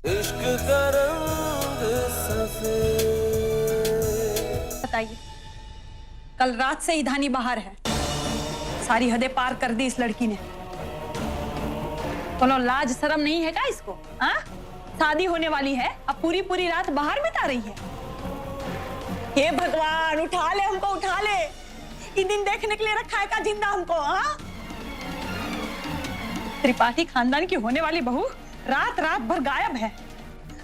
इश्क का रंग सफेद। बताइए, कल रात से ही धानी बाहर है। सारी हदें पार कर दी इस लड़की ने। कोनो लाज शर्म नहीं है क्या इसको? हाँ, शादी होने वाली है, अब पूरी पूरी रात बाहर बिता रही है। हे भगवान, उठा ले हमको, उठा ले। ये दिन देखने के लिए रखा है का जिंदा हमको? हाँ, त्रिपाठी खानदान की होने वाली बहू रात रात भर गायब है।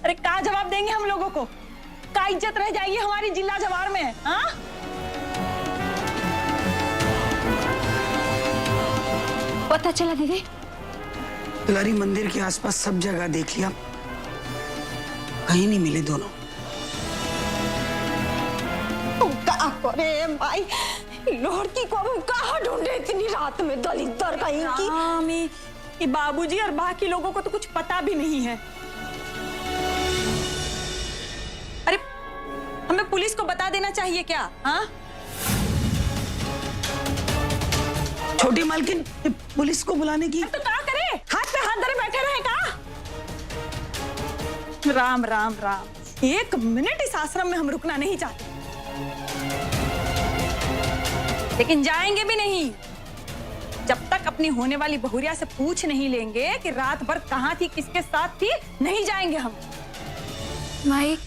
अरे क्या जवाब देंगे हम लोगों को? क्या इज्जत रह जाएगी हमारी जिला जवार में? हाँ, पता चला दीदी? दुलारी मंदिर के आसपास सब जगह देख लिया, कहीं नहीं मिले दोनों। क्या करे भाई, लड़की को हम कहाँ ढूंढे इतनी रात में, दलितर कहीं की। ये बाबूजी और बाकी लोगों को तो कुछ पता भी नहीं है। अरे हमें पुलिस को बता देना चाहिए क्या? हाँ, छोटी मालकिन, पुलिस को बुलाने की। तो क्या करे? हाथ पे हाथ धरे बैठे रहे का? राम राम राम, एक मिनट इस आश्रम में हम रुकना नहीं चाहते, लेकिन जाएंगे भी नहीं जब तक अपनी होने वाली बहुरिया से पूछ नहीं लेंगे कि रात भर कहाँ थी, किसके साथ थी। नहीं जाएंगे हम। माई,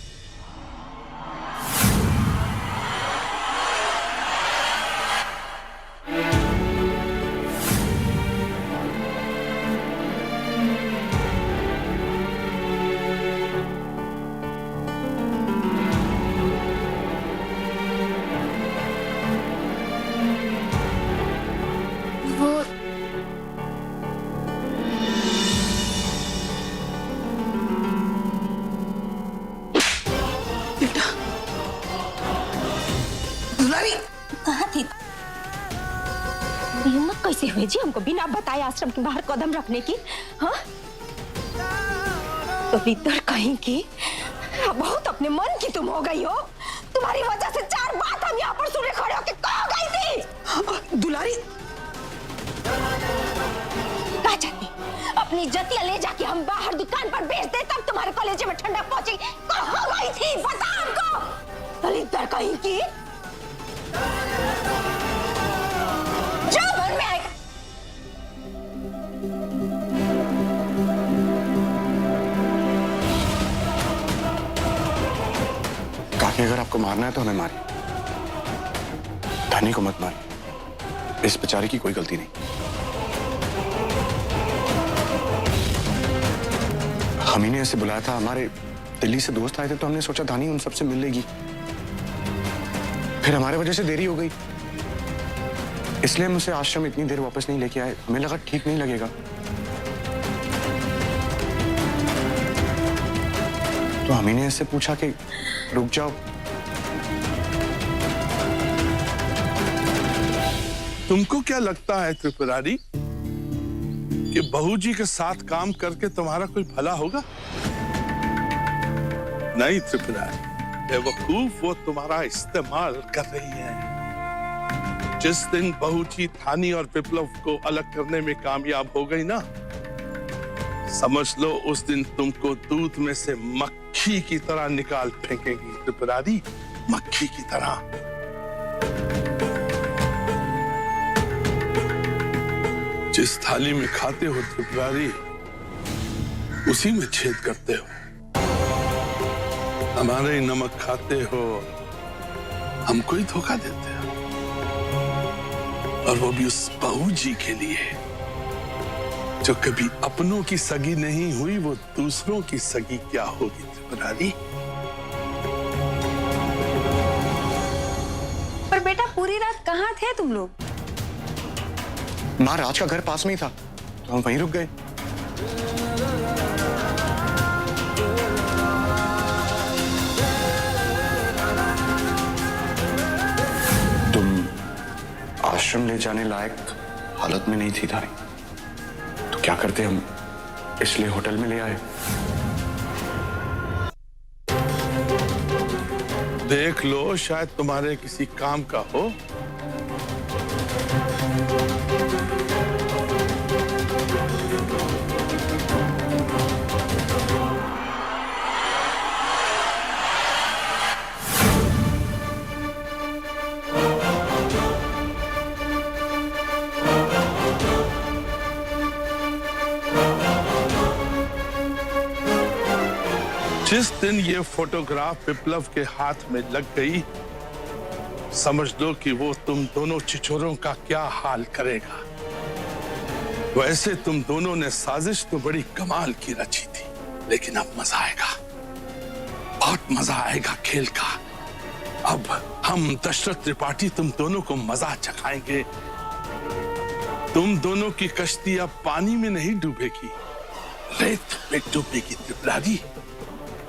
दुलारी कहाँ थी? हिम्मत कैसे हुई जी हमको बिना बताए आश्रम के बाहर कदम रखने की? हाँ, तो भीतर कहीं की बहुत अपने मन की तुम हो गई हो। तुम्हारी वजह से 4 बात हम यहाँ पर सुने खड़े होके कहाँ गई थी? दुलारी कहाँ जाती? अपनी जतिया ले जाके हम बाहर दुकान पर बेच दे, तब तुम्हारे कॉलेज में ठंडक पहुंची। कहाँ गई थी बता हमको, दलितर कहीं की। जो मन में आएगा। काकी, अगर आपको मारना है तो हमें मारिए, धनी को मत मारिए। इस बेचारे की कोई गलती नहीं। हम ही ने ऐसे बुलाया था, हमारे दिल्ली से दोस्त आए थे, तो हमने सोचा धानी उन सबसे मिल लेगी। फिर हमारे वजह से देरी हो गई, इसलिए हम उसे आश्रम इतनी देर वापस नहीं लेके आए। हमें लगा ठीक नहीं लगेगा, तो हम ही ने ऐसे पूछा कि रुक जाओ। तुमको क्या लगता है त्रिपुरारी कि बहू जी के साथ काम करके तुम्हारा कोई भला होगा? नहीं त्रिपुरारी, बेवकूफ, वो तुम्हारा इस्तेमाल कर रही है। जिस दिन बहू जी धानी और विप्लव को अलग करने में कामयाब हो गई ना, समझ लो उस दिन तुमको दूध में से मक्खी की तरह निकाल फेंकेंगी त्रिपुरारी, मक्खी की तरह। जिस थाली में खाते हो त्रिपुरारी, उसी में छेद करते हो। हमारे ही नमक खाते हो, हमको ही धोखा देते हो, और वो भी उस बहू जी के लिए जो कभी अपनों की सगी नहीं हुई, वो दूसरों की सगी क्या होगी त्रिपुरारी? पर बेटा, पूरी रात कहाँ थे तुम लोग? माँ, राज का घर पास में ही था, तो हम वहीं रुक गए। तुम आश्रम ले जाने लायक हालत में नहीं थी धानी, तो क्या करते हम, इसलिए होटल में ले आए। देख लो, शायद तुम्हारे किसी काम का हो। जिस दिन ये फोटोग्राफ विप्लव के हाथ में लग गई, समझ लो कि वो तुम दोनों चिचोरों का क्या हाल करेगा। वैसे तुम दोनों ने साजिश तो बड़ी कमाल की रची थी, लेकिन अब मजा आएगा, बहुत मजा आएगा खेल का। अब हम दशरथ त्रिपाठी तुम दोनों को मजा चखाएंगे। तुम दोनों की कश्ती अब पानी में नहीं डूबेगी, रेत में डूबेगी त्रिपुरारी,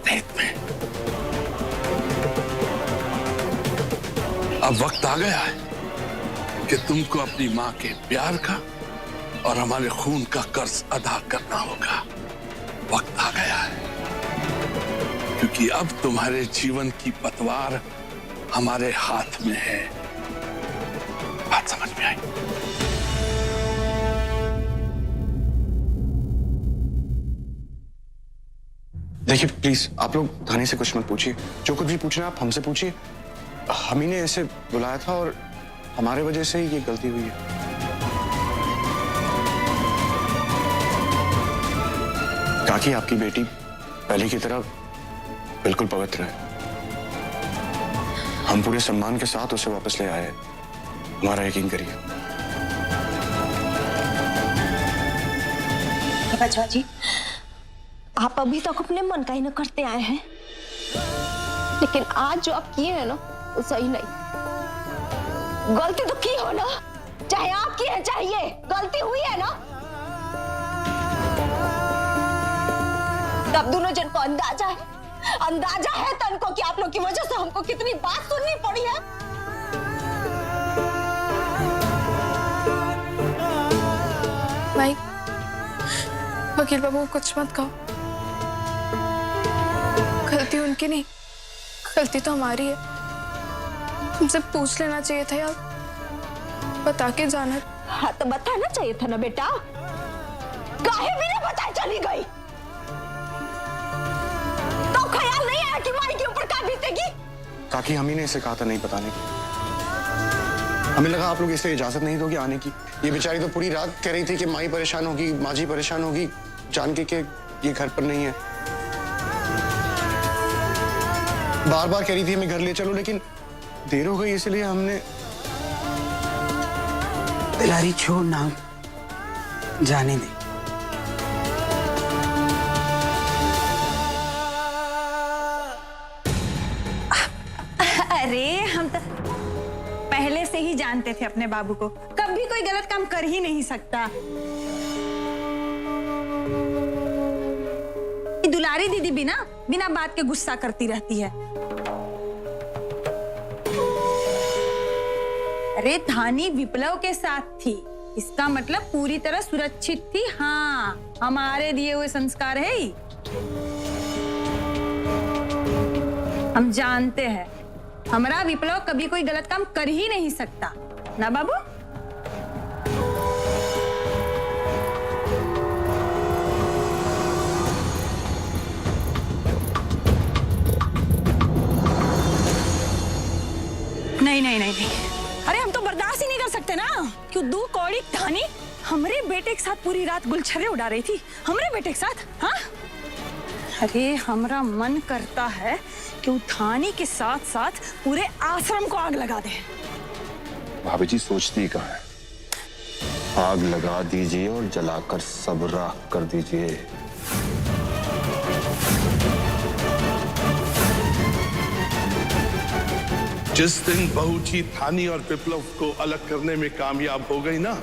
रेत में। अब वक्त आ गया है कि तुमको अपनी मां के प्यार का और हमारे खून का कर्ज अदा करना होगा। वक्त आ गया है, क्योंकि अब तुम्हारे जीवन की पतवार हमारे हाथ में है। बात समझ में आई? देखिए प्लीज, आप लोग थाने से कुछ मत पूछिए, जो कुछ भी पूछना आप हमसे पूछिए। हम ही ने ऐसे बुलाया था और हमारे वजह से ही ये गलती हुई है। काकी, आपकी बेटी पहले की तरह बिल्कुल पवित्र है। हम पूरे सम्मान के साथ उसे वापस ले आए हैं, हमारा यकीन करिए। बजवा जी, आप अभी तक अपने मन का ही न करते आए हैं, लेकिन आज जो आप किए हैं ना, वो सही नहीं। गलती तो की हो ना, चाहे आप की है चाहे ये, गलती हुई है ना। तब दोनों जन को अंदाजा है तनको कि आप लोग की वजह से हमको कितनी बात सुननी पड़ी है। भाई, वकील बाबू कुछ मत कहो, गलती उनकी नहीं, गलती तो हमारी है। तुमसे पूछ लेना चाहिए था यार, बता के जाना। हाँ तो बताना चाहिए था ना बेटा, काहे बिना बताए चली गई? तो ख्याल नहीं आया कि माई के ऊपर क्या बीतेगी? काकी, हम ही ने इसे कहा था नहीं बताने की। हमें लगा आप लोग इसे इजाजत नहीं दोगे आने की। ये बेचारी तो पूरी रात कह रही थी कि माई परेशान होगी, माजी परेशान होगी, जान के ये घर पर नहीं है। बार बार कह रही थी हमें घर ले चलो, लेकिन देर हो गई, इसलिए हमने। तिलारी छोड़ ना, जाने दे। अरे हम तो पहले से ही जानते थे अपने बाबू को, कभी कोई गलत काम कर ही नहीं सकता। दुलारी दीदी भी ना बिना बात के गुस्सा करती रहती है। अरे धानी विप्लव के साथ थी, इसका मतलब पूरी तरह सुरक्षित थी। हाँ, हमारे दिए हुए संस्कार है ही। हम जानते हैं हमारा विप्लव कभी कोई गलत काम कर ही नहीं सकता ना बाबू। नहीं, अरे हम तो बर्दाश्त ही नहीं कर सकते ना कि दो कौड़ी धानी हमारे बेटे के साथ पूरी रात गुलछर्रे उड़ा रही थी, हमारे बेटे के साथ। हाँ, अरे हमारा मन करता है कि धानी के साथ साथ पूरे आश्रम को आग लगा दे। भाभी जी सोचती कहाँ है? आग लगा दीजिए और जलाकर सब राख कर दीजिए। जिस दिन बहूची थानी और विप्लव को अलग करने में कामयाब हो गई ना,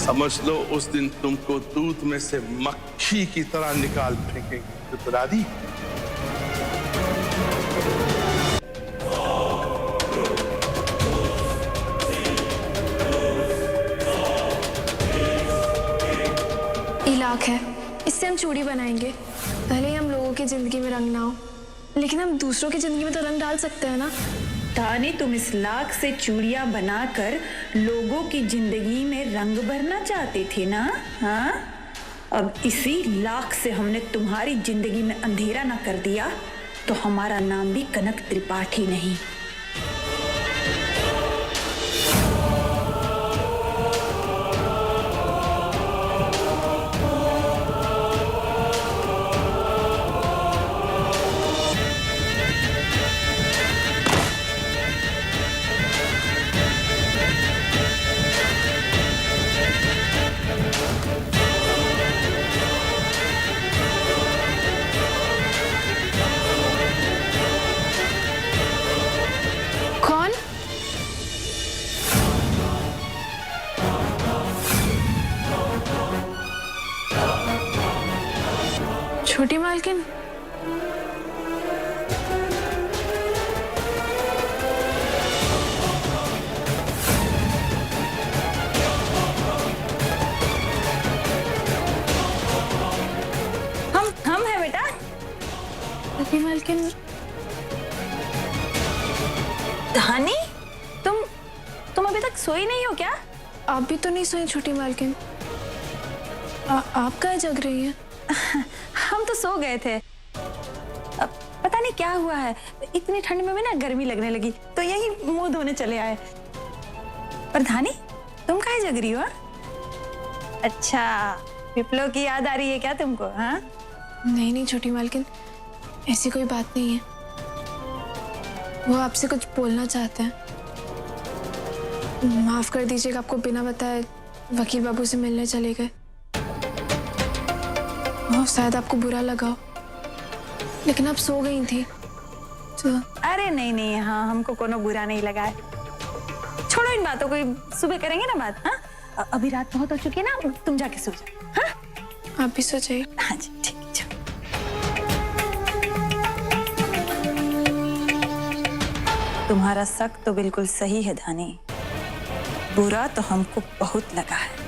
समझ लो उस दिन तुमको दूध में से मक्खी की तरह निकाल फेंकेंगे त्रिपुरारी। इलाक है, इससे हम चूड़ी बनाएंगे। भले ही हम लोगों की जिंदगी में रंग ना हो, लेकिन हम दूसरों की जिंदगी में तो रंग डाल सकते हैं ना। धानी, तुम इस लाख से चूड़ियां बनाकर लोगों की जिंदगी में रंग भरना चाहते थे ना? हाँ, अब इसी लाख से हमने तुम्हारी जिंदगी में अंधेरा ना कर दिया तो हमारा नाम भी कनक त्रिपाठी नहीं। मालकिन, हम है बेटा। छोटी मालकिन, धानी, तुम अभी तक सोई नहीं हो क्या? आप भी तो नहीं सोई छोटी मालकिन। आप क्या जग रही हैं? हम तो सो गए थे। अब पता नहीं क्या हुआ है, इतनी ठंड में भी ना गर्मी लगने लगी, तो यही मुंह धोने चले आए। पर धानी, तुम काहे जग रही हो? अच्छा, विप्लव की याद आ रही है क्या तुमको? हाँ, नहीं छोटी मालकिन, ऐसी कोई बात नहीं है। वो आपसे कुछ बोलना चाहते हैं। माफ कर दीजिएगा, आपको बिना बताए वकील बाबू से मिलने चले गए। शायद आपको बुरा लगा हो, लेकिन आप सो गई थी तो। अरे नहीं, हाँ, हमको कोनो बुरा नहीं लगा है। छोड़ो इन बातों को, सुबह करेंगे ना बात। हाँ, अभी रात बहुत हो चुकी है ना, तुम जाके सो जाओ। हाँ, आप भी सो जाइए। हाँ जी, ठीक है, चलो। तुम्हारा शक तो बिल्कुल सही है धानी, बुरा तो हमको बहुत लगा है,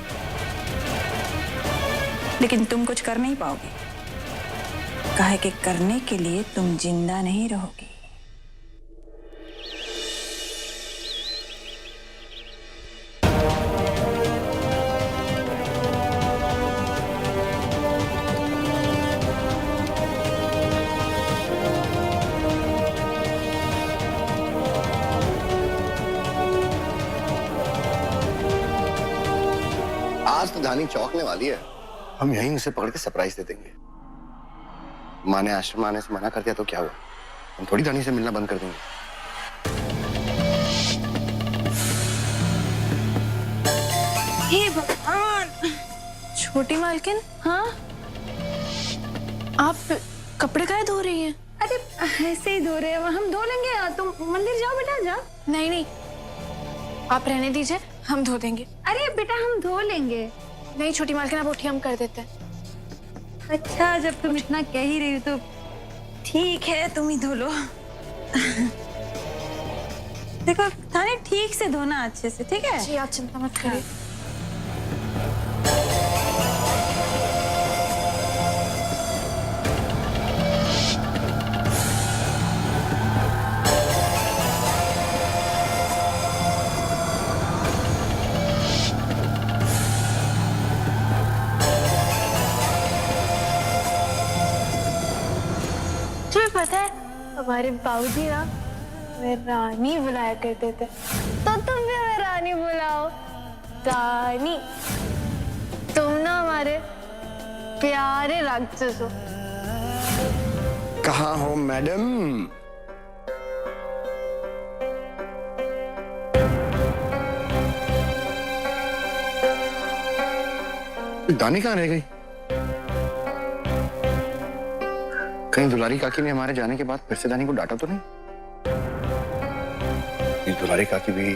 लेकिन तुम कुछ कर नहीं पाओगे, काहे कि करने के लिए तुम जिंदा नहीं रहोगी। आज तो धानी चौंकने वाली है। हम यहीं उसे पकड़ के सरप्राइज दे देंगे। माँ ने आश्रम आने से मना कर दिया तो क्या हुआ? हम थोड़ी धानी से मिलना बंद कर देंगे। हे भगवान! छोटी मालकिन, हाँ, आप कपड़े काहे धो रही हैं? अरे ऐसे ही धो रहे हैं, हम धो लेंगे। तुम मंदिर जाओ बेटा, जाओ। नहीं, आप रहने दीजिए, हम धो देंगे। अरे बेटा, हम धो लेंगे। नहीं छोटी मालकिन, आप उठिए, हम कर देते हैं। अच्छा, जब तुम इतना कह ही रही हो तो ठीक है, तुम ही धो लो। देखो थाने, ठीक से धोना, अच्छे से, ठीक है? जी, आप चिंता मत करिए। पता है, हमारे बाबूजी ना मैं रानी बुलाया करते थे, तो तुम भी हमें रानी बुलाओ। रानी, तुम ना हमारे प्यारे राक्षस हो। कहाँ हो मैडम? दानी कहाँ रह गई? कहीं दुलारी काकी ने हमारे जाने के बाद फिर से दानी को डांटा तो नहीं? दुलारी काकी भी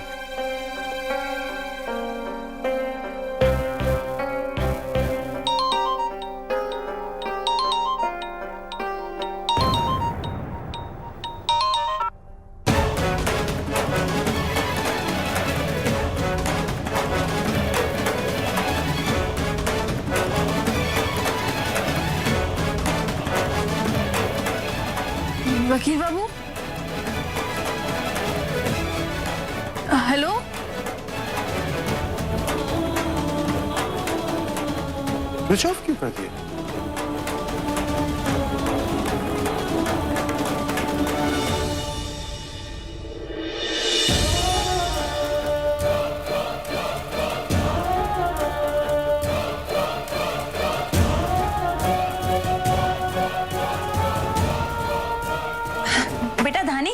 वकील बाबू, हेलो। स्विच ऑफ क्यों कर दिया? बेटा धानी,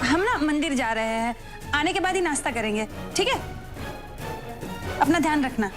हम ना मंदिर जा रहे हैं, आने के बाद ही नाश्ता करेंगे, ठीक है? अपना ध्यान रखना।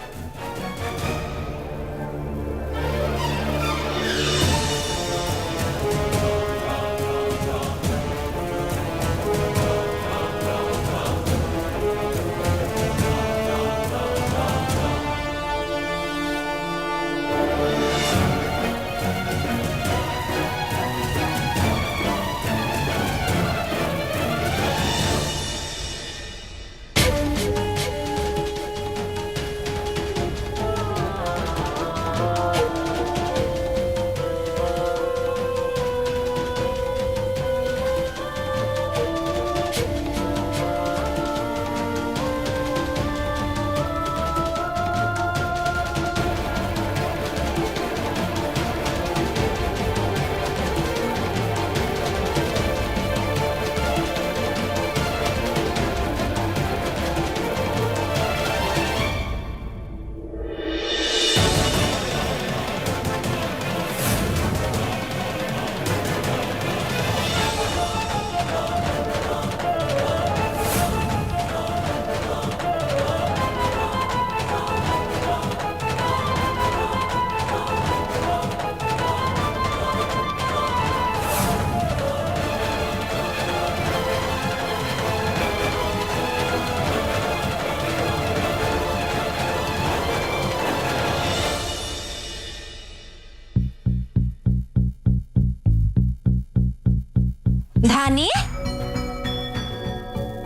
धानी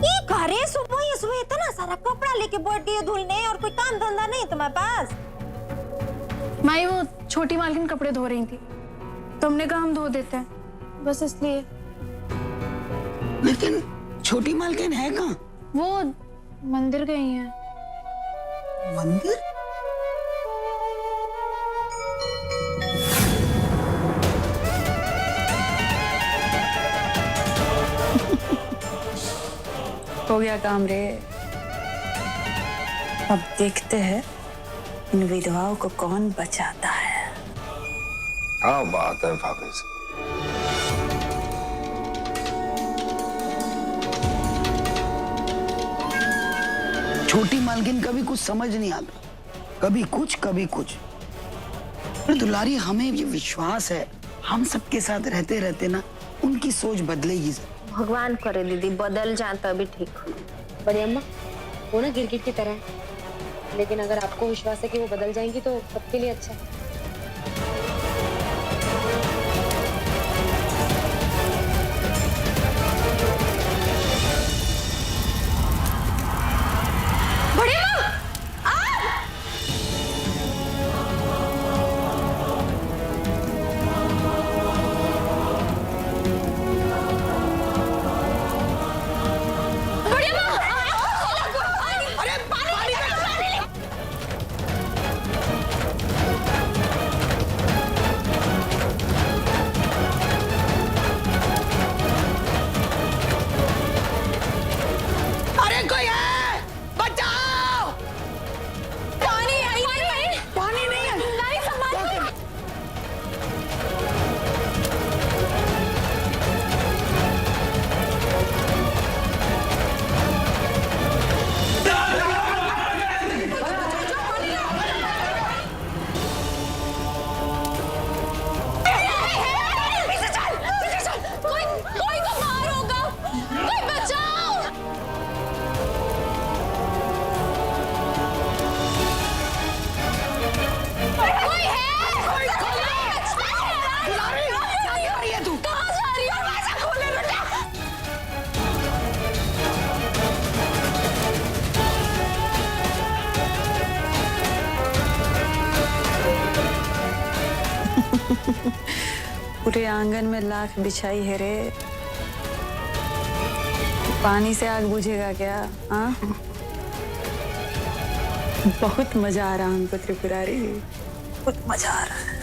ये घरे सुबह इतना सारा कपड़ा लेके बैठ गई धुलने और कोई काम धंधा नहीं तुम्हारे पास। माई वो छोटी मालकिन कपड़े धो रही थी, तुमने कहा हम धो देते हैं, बस इसलिए। लेकिन छोटी मालकिन है कहाँ? वो मंदिर गई हैं। मंदिर? हो गया काम रे। अब देखते हैं इन विधवाओं को कौन बचाता है। क्या बात है भाभी जी। छोटी मालकिन का भी कुछ समझ नहीं आता, कभी कुछ कभी कुछ। पर दुलारी हमें ये विश्वास है हम सबके साथ रहते रहते ना उनकी सोच बदलेगी। भगवान करे दीदी बदल जाए तभी ठीक हो। बड़ी अम्मा वो ना गिरगिट की तरह है, लेकिन अगर आपको विश्वास है कि वो बदल जाएंगी तो सबके लिए अच्छा है। पूरे आंगन में लाख बिछाई है रे, पानी से आग बुझेगा क्या? हाँ, बहुत मजा आ रहा हमको त्रिपुरारी, बहुत मजा आ रहा है।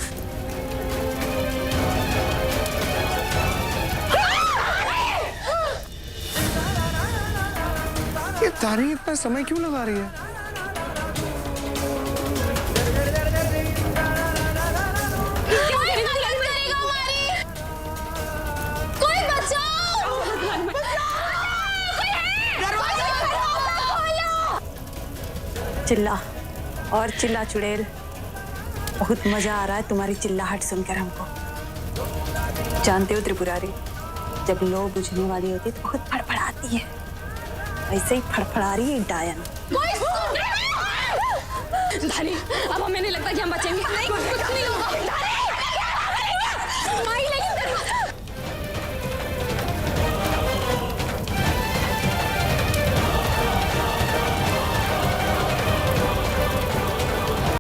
ये तारी इतना समय क्यों लगा रही है? चिल्ला और चिल्ला चुड़ैल, बहुत मजा आ रहा है तुम्हारी चिल्लाहट सुनकर हमको। जानते हो त्रिपुरारी, जब लो बुझने वाली होती है तो बहुत फड़फड़ाती है, ऐसे ही फड़फड़ा रही है डायन। अब हमें नहीं लगता कि हम बचेंगे।